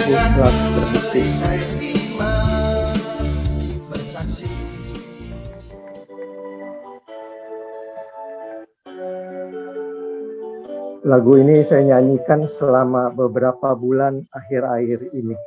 telah terbukti. Lagu ini saya nyanyikan selama beberapa bulan akhir-akhir ini.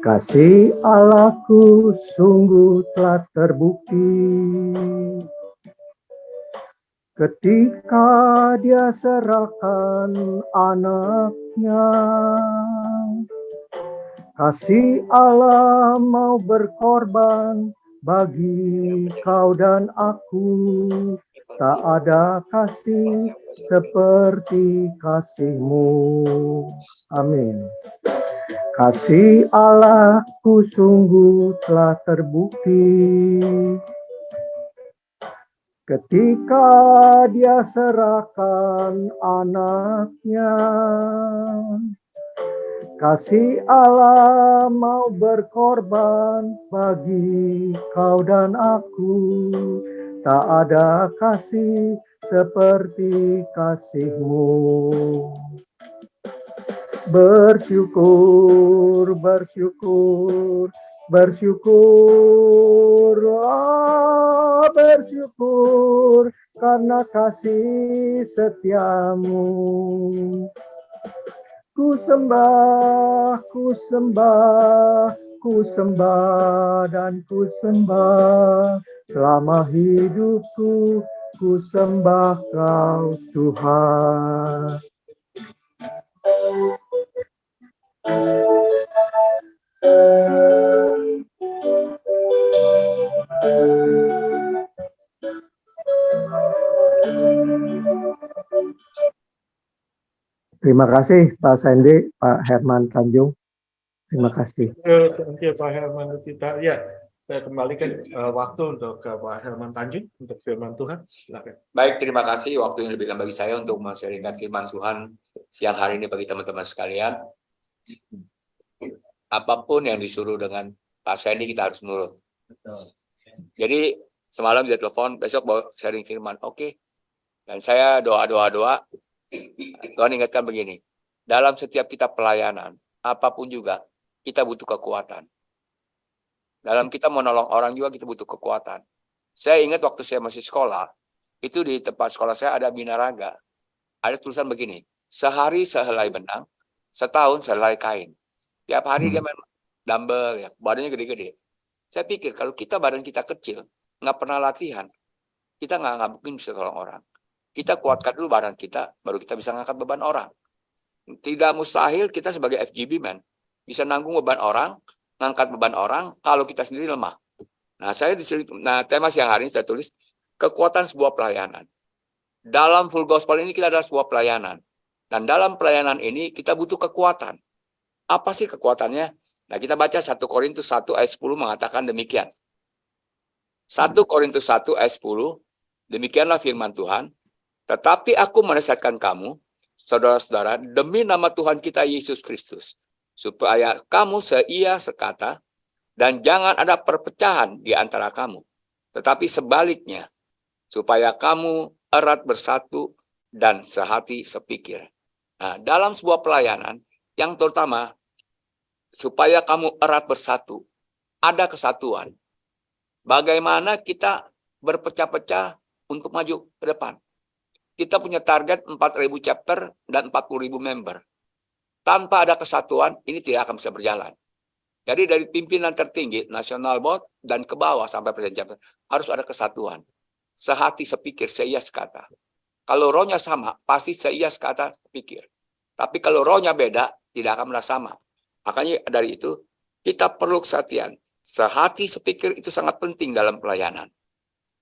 Kasih Allahku sungguh telah terbukti ketika Dia serahkan anaknya. Kasih Allah mau berkorban bagi kau dan aku. Tak ada kasih seperti kasih-Mu. Amin. Kasih Allahku sungguh telah terbukti ketika Dia serahkan anaknya. Kasih Allah mau berkorban bagi kau dan aku. Tak ada kasih seperti kasih-Mu. Bersyukur, bersyukur, bersyukur, bersyukur karena kasih setiamu. Ku sembah, ku sembah, ku sembah dan ku sembah. Selama hidupku, ku sembah Kau Tuhan. Terima kasih Pak Sandy, Pak Herman Tanjung. Terima kasih. Terima kasih Pak Herman Lutita. Ya, saya kembalikan waktu untuk Pak Herman Tanjung untuk firman Tuhan. Silakan. Baik, terima kasih waktu yang diberikan bagi saya untuk men-sharingkan firman Tuhan siang hari ini bagi teman-teman sekalian. Apapun yang disuruh dengan Pak Sandy kita harus nurut. Jadi semalam dia telepon, besok bawa sharing firman. Oke. Dan saya doa. Tuhan ingatkan begini. Dalam setiap kita pelayanan, apapun juga, kita butuh kekuatan. Dalam kita menolong orang juga kita butuh kekuatan. Saya ingat waktu saya masih sekolah, itu di tempat sekolah saya ada binaraga. Ada tulisan begini, sehari sehelai benang, setahun sehelai kain. Tiap hari dia main dumbbell, ya, badannya gede-gede. Saya pikir kalau badan kita kecil, nggak pernah latihan, kita nggak mungkin bisa tolong orang. Kita kuatkan dulu badan kita, baru kita bisa ngangkat beban orang. Tidak mustahil kita sebagai FGB man bisa nanggung beban orang, ngangkat beban orang kalau kita sendiri lemah. Nah, tema siang hari ini saya tulis kekuatan sebuah pelayanan. Dalam full gospel ini kita adalah sebuah pelayanan. Dan dalam pelayanan ini kita butuh kekuatan. Apa sih kekuatannya? Nah, kita baca 1 Korintus 1 ayat 10 mengatakan demikian. 1 Korintus 1 ayat 10, demikianlah firman Tuhan. Tetapi aku menasihatkan kamu, saudara-saudara, demi nama Tuhan kita Yesus Kristus, supaya kamu seia sekata, dan jangan ada perpecahan di antara kamu. Tetapi sebaliknya, supaya kamu erat bersatu dan sehati sepikir. Nah, dalam sebuah pelayanan, yang terutama, supaya kamu erat bersatu, ada kesatuan. Bagaimana kita berpecah-pecah untuk maju ke depan. Kita punya target 4.000 chapter dan 40.000 member. Tanpa ada kesatuan, ini tidak akan bisa berjalan. Jadi dari pimpinan tertinggi, nasional board, dan ke bawah sampai presiden chapter, harus ada kesatuan. Sehati, sepikir, seia sekata. Kalau rohnya sama, pasti seia sekata, sepikir. Tapi kalau rohnya beda, tidak akan pernah sama. Makanya dari itu, kita perlu kesatuan. Sehati, sepikir itu sangat penting dalam pelayanan.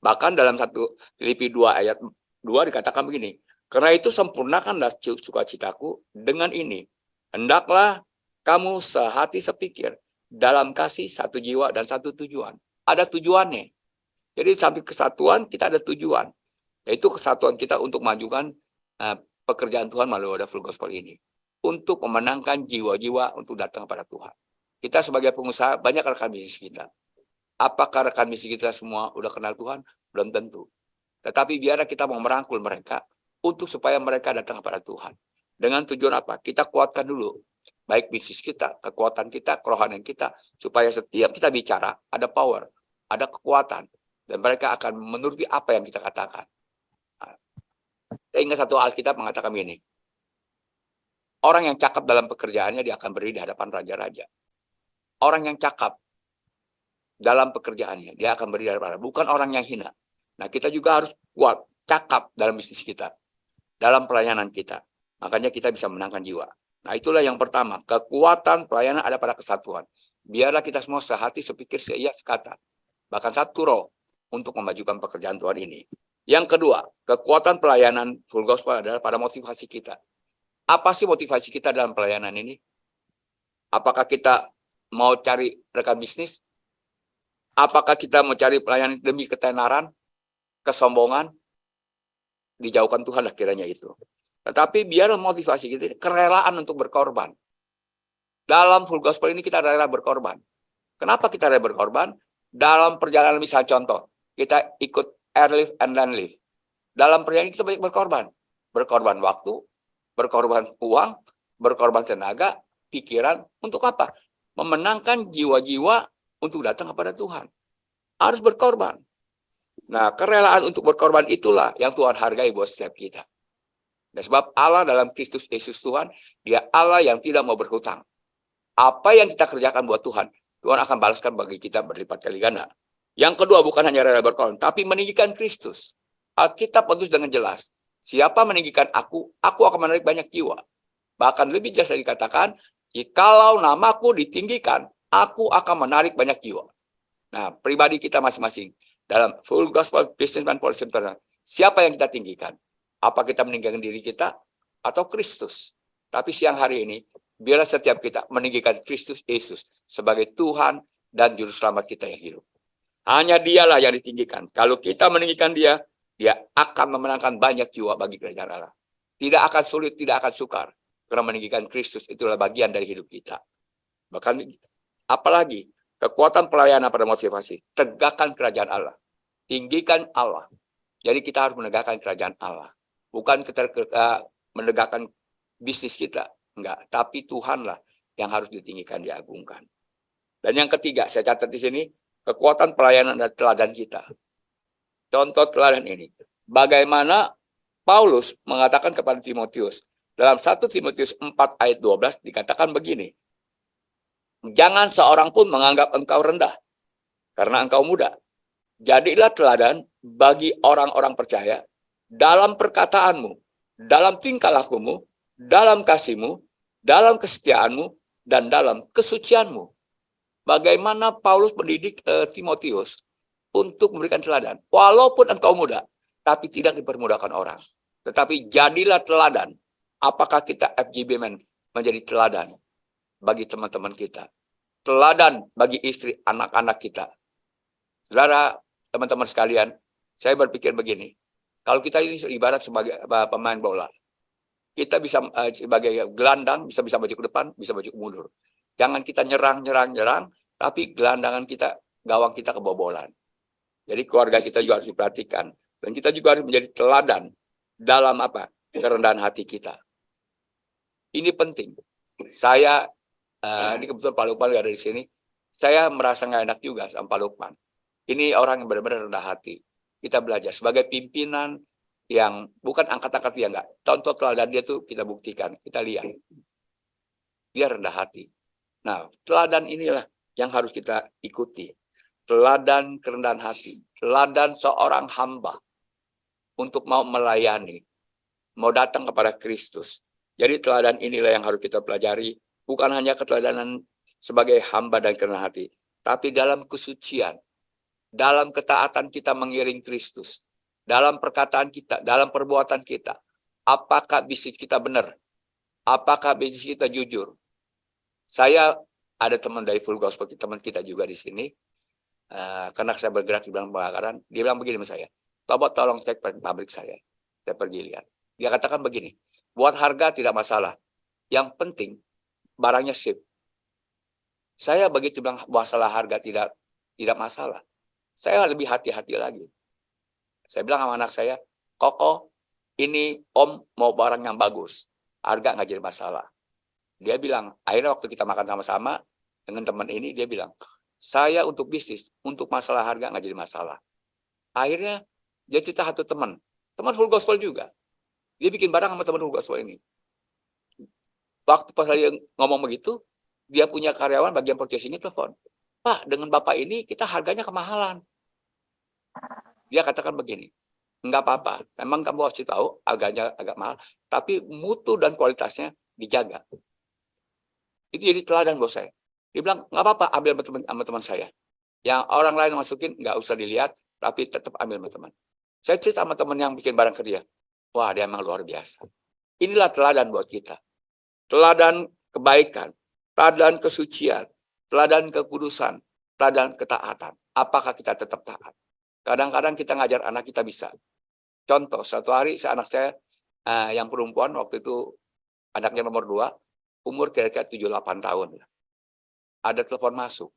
Bahkan dalam 1 Filipi 2 ayat 2 dikatakan begini, karena itu sempurnakanlah sukacitaku dengan ini. Hendaklah kamu sehati sepikir, dalam kasih, satu jiwa dan satu tujuan. Ada tujuannya. Jadi sampai kesatuan kita ada tujuan. Yaitu kesatuan kita untuk majukan pekerjaan Tuhan melalui full gospel ini. Untuk memenangkan jiwa-jiwa untuk datang kepada Tuhan. Kita sebagai pengusaha, banyak rekan bisnis kita. Apakah rekan bisnis kita semua udah kenal Tuhan? Belum tentu. Tetapi biarlah kita mau merangkul mereka untuk supaya mereka datang kepada Tuhan. Dengan tujuan apa? Kita kuatkan dulu. Baik bisnis kita, kekuatan kita, kerohanian kita. Supaya setiap kita bicara, ada power, ada kekuatan. Dan mereka akan menuruti apa yang kita katakan. Saya ingat satu Alkitab mengatakan begini. Orang yang cakap dalam pekerjaannya, dia akan berdiri di hadapan raja-raja. Orang yang cakap dalam pekerjaannya, dia akan berdiri di hadapan raja. Bukan orang yang hina. Nah, kita juga harus kuat, cakap dalam bisnis kita, dalam pelayanan kita. Makanya kita bisa menangkan jiwa. Nah, itulah yang pertama. Kekuatan pelayanan ada pada kesatuan. Biarlah kita semua sehati, sepikir, seia, sekata. Bahkan satu roh untuk memajukan pekerjaan Tuhan ini. Yang kedua, kekuatan pelayanan full gospel adalah pada motivasi kita. Apa sih motivasi kita dalam pelayanan ini? Apakah kita mau cari rekan bisnis? Apakah kita mau cari pelayanan demi ketenaran, kesombongan? Dijauhkan Tuhan lah kiranya itu. Tetapi biarlah motivasi kita kerelaan untuk berkorban. Dalam full gospel ini kita rela berkorban. Kenapa kita rela berkorban? Dalam perjalanan, misal contoh, kita ikut airlift and landlift. Dalam perjalanan kita banyak berkorban. Berkorban waktu, berkorban uang, berkorban tenaga, pikiran. Untuk apa? Memenangkan jiwa-jiwa untuk datang kepada Tuhan. Harus berkorban. Nah, kerelaan untuk berkorban itulah yang Tuhan hargai buat setiap kita. Dan sebab Allah dalam Kristus Yesus Tuhan, Dia Allah yang tidak mau berhutang. Apa yang kita kerjakan buat Tuhan, Tuhan akan balaskan bagi kita berlipat kali ganda. Yang kedua, bukan hanya rela berkorban, tapi meninggikan Kristus. Alkitab menulis dengan jelas, siapa meninggikan aku akan menarik banyak jiwa. Bahkan lebih jelas dikatakan, jikalau namaku ditinggikan, aku akan menarik banyak jiwa. Nah, pribadi kita masing-masing, dalam full gospel businessman policy, siapa yang kita tinggikan? Apa kita meninggikan diri kita atau Kristus? Tapi siang hari ini, biarlah setiap kita meninggikan Kristus Yesus sebagai Tuhan dan Juru Selamat kita yang hidup. Hanya Dialah yang ditinggikan. Kalau kita meninggikan Dia, Dia akan memenangkan banyak jiwa bagi kerajaan Allah. Tidak akan sulit, tidak akan sukar. Karena meninggikan Kristus itulah bagian dari hidup kita. Bahkan apalagi kekuatan pelayanan pada motivasi. Tegakkan kerajaan Allah. Tinggikan Allah. Jadi kita harus menegakkan kerajaan Allah. Bukan kita menegakkan bisnis kita. Enggak. Tapi Tuhanlah yang harus ditinggikan, diagungkan. Dan yang ketiga, saya catat di sini, kekuatan pelayanan dan teladan kita. Contoh teladan ini. Bagaimana Paulus mengatakan kepada Timotius. Dalam 1 Timotius 4 ayat 12 dikatakan begini. Jangan seorang pun menganggap engkau rendah. Karena engkau muda. Jadilah teladan bagi orang-orang percaya. Dalam perkataanmu. Dalam tingkah lakumu. Dalam kasihmu. Dalam kesetiaanmu. Dan dalam kesucianmu. Bagaimana Paulus mendidik Timotius untuk memberikan teladan. Walaupun engkau muda, tapi tidak dipermudahkan orang. Tetapi jadilah teladan. Apakah kita FGB Men menjadi teladan bagi teman-teman kita? Teladan bagi istri, anak-anak kita. Saudara, teman-teman sekalian, saya berpikir begini. Kalau kita ini ibarat sebagai pemain bola. Kita bisa sebagai gelandang, bisa maju ke depan, bisa maju ke mundur. Jangan kita nyerang, tapi gelandangan kita, gawang kita kebobolan. Jadi keluarga kita juga harus diperhatikan. Dan kita juga harus menjadi teladan dalam apa? Kerendahan hati kita. Ini penting. Saya, ini kebetulan Pak Lukman ada di sini, saya merasa nggak enak juga sama Pak Lukman. Ini orang yang benar-benar rendah hati. Kita belajar sebagai pimpinan yang bukan angkat-angkat dia enggak. Contoh teladan dia tuh kita buktikan, kita lihat. Dia rendah hati. Nah, teladan inilah yang harus kita ikuti. Teladan kerendahan hati. Teladan seorang hamba untuk mau melayani. Mau datang kepada Kristus. Jadi teladan inilah yang harus kita pelajari. Bukan hanya keteladanan sebagai hamba dan kerendahan hati. Tapi dalam kesucian. Dalam ketaatan kita mengiring Kristus. Dalam perkataan kita. Dalam perbuatan kita. Apakah bisnis kita benar? Apakah bisnis kita jujur? Saya ada teman dari Full Gospel, teman kita juga di sini. Karena saya bergerak di bidang pembakaran, dia bilang begini sama saya. Tolong cek pabrik saya. Saya pergi lihat. Dia katakan begini, buat harga tidak masalah. Yang penting barangnya sip. Saya begitu bilang masalah harga tidak masalah. Saya lebih hati-hati lagi. Saya bilang sama anak saya, Koko, ini Om mau barang yang bagus. Harga nggak jadi masalah. Dia bilang, akhirnya waktu kita makan sama-sama dengan teman ini, dia bilang, saya untuk bisnis, untuk masalah harga nggak jadi masalah. Akhirnya dia cerita satu teman full gospel juga. Dia bikin barang sama teman full gospel ini. Waktu pas dia ngomong begitu, dia punya karyawan bagian purchasing telepon. Pak, dengan Bapak ini kita harganya kemahalan. Dia katakan begini, enggak apa-apa, memang kamu harus tahu harganya agak mahal, tapi mutu dan kualitasnya dijaga. Itu jadi teladan buat saya. Dia bilang, enggak apa-apa, ambil sama teman saya. Yang orang lain masukin, enggak usah dilihat, tapi tetap ambil sama teman. Saya cerita sama teman yang bikin barang ke dia. Wah, dia emang luar biasa. Inilah teladan buat kita. Teladan kebaikan, teladan kesucian, teladan kekudusan, teladan ketaatan. Apakah kita tetap taat? Kadang-kadang kita ngajar anak kita bisa. Contoh, satu hari anak saya yang perempuan, waktu itu anaknya nomor 2, umur kira-kira 7-8 tahun. Ada telepon masuk.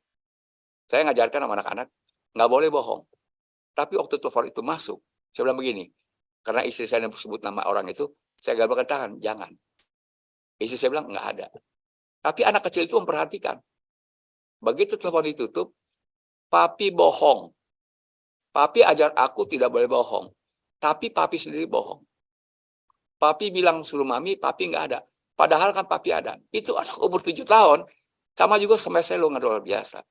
Saya ngajarkan sama anak-anak, nggak boleh bohong. Tapi waktu telepon itu masuk, saya bilang begini, karena istri saya yang sebut nama orang itu, saya gabalkan tangan, jangan. Istri saya bilang, nggak ada. Tapi anak kecil itu memperhatikan. Begitu telepon ditutup, papi bohong. Papi ajar aku tidak boleh bohong. Tapi papi sendiri bohong. Papi bilang suruh mami, papi nggak ada. Padahal kan papi ada. Itu anak umur 7 tahun, sama juga sama saya luar biasa.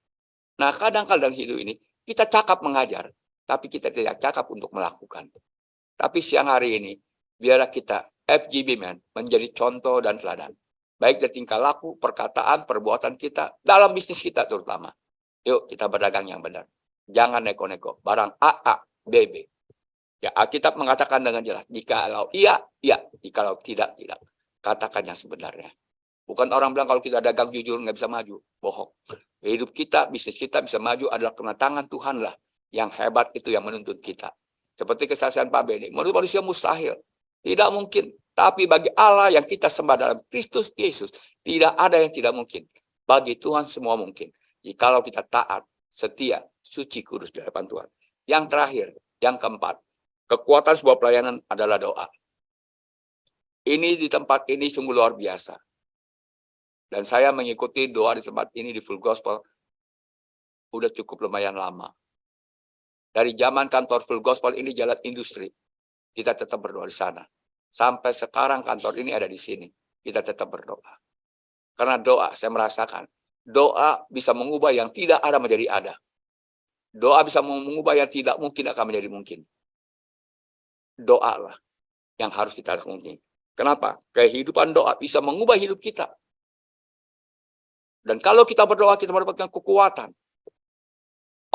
Nah, kadang-kadang hidup ini, kita cakap mengajar, tapi kita tidak cakap untuk melakukan. Tapi siang hari ini, biarlah kita, FGB Man, menjadi contoh dan teladan. Baik dari tingkah laku, perkataan, perbuatan kita, dalam bisnis kita terutama. Yuk, kita berdagang yang benar. Jangan neko-neko. Barang A, A, B, B. Ya, Alkitab mengatakan dengan jelas, jikalau iya, iya. Jikalau tidak, tidak. Katakan yang sebenarnya. Bukan orang bilang kalau kita dagang jujur nggak bisa maju. Bohong. Hidup kita, bisnis kita bisa maju adalah karena tangan Tuhan lah. Yang hebat itu yang menuntun kita. Seperti kesaksian Pak Beni. Menurut manusia mustahil. Tidak mungkin. Tapi bagi Allah yang kita sembah dalam Kristus Yesus, tidak ada yang tidak mungkin. Bagi Tuhan semua mungkin. Jikalau kita taat, setia, suci, kudus di hadapan Tuhan. Yang terakhir, yang keempat, kekuatan sebuah pelayanan adalah doa. Ini di tempat ini sungguh luar biasa. Dan saya mengikuti doa di tempat ini di Full Gospel udah cukup lumayan lama. Dari zaman kantor Full Gospel ini jalan industri, kita tetap berdoa di sana. Sampai sekarang kantor ini ada di sini, kita tetap berdoa. Karena doa, saya merasakan, doa bisa mengubah yang tidak ada menjadi ada. Doa bisa mengubah yang tidak mungkin akan menjadi mungkin. Doalah yang harus kita lakukan. Kenapa? Kehidupan doa bisa mengubah hidup kita. Dan kalau kita berdoa, kita mendapatkan kekuatan.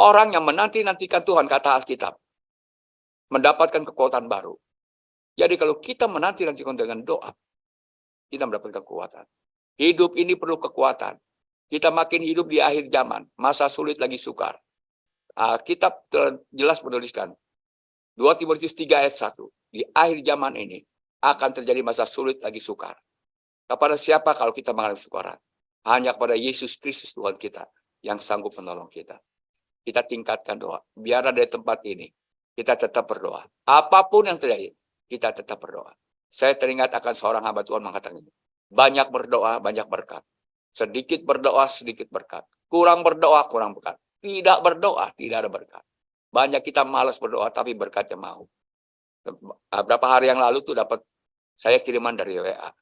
Orang yang menanti-nantikan Tuhan, kata Alkitab, mendapatkan kekuatan baru. Jadi kalau kita menanti-nantikan dengan doa, kita mendapatkan kekuatan. Hidup ini perlu kekuatan. Kita makin hidup di akhir zaman, masa sulit lagi sukar. Alkitab jelas menuliskan, 2 Timotius 3 ayat 1, di akhir zaman ini akan terjadi masa sulit lagi sukar. Kepada siapa kalau kita mengalami sukaran? Hanya kepada Yesus Kristus Tuhan kita yang sanggup menolong kita. Kita tingkatkan doa. Biar dari tempat ini, kita tetap berdoa. Apapun yang terjadi, kita tetap berdoa. Saya teringat akan seorang hamba Tuhan mengatakan ini. Banyak berdoa, banyak berkat. Sedikit berdoa, sedikit berkat. Kurang berdoa, kurang berkat. Tidak berdoa, tidak ada berkat. Banyak kita malas berdoa, tapi berkatnya mau. Beberapa hari yang lalu tuh dapat saya kiriman dari WA.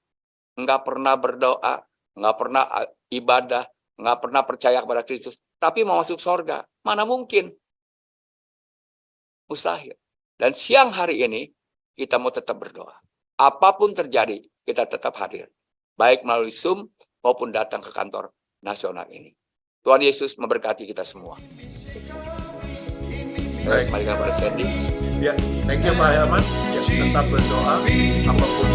Enggak pernah berdoa, enggak pernah ibadah, enggak pernah percaya kepada Kristus, tapi mau masuk surga. Mana mungkin? Mustahil. Dan siang hari ini, kita mau tetap berdoa. Apapun terjadi, kita tetap hadir. Baik melalui Zoom, maupun datang ke kantor nasional ini. Tuhan Yesus memberkati kita semua. Baik, kembali kepada Sandy. Ya, thank you Pak Herman. Ya, tetap berdoa apapun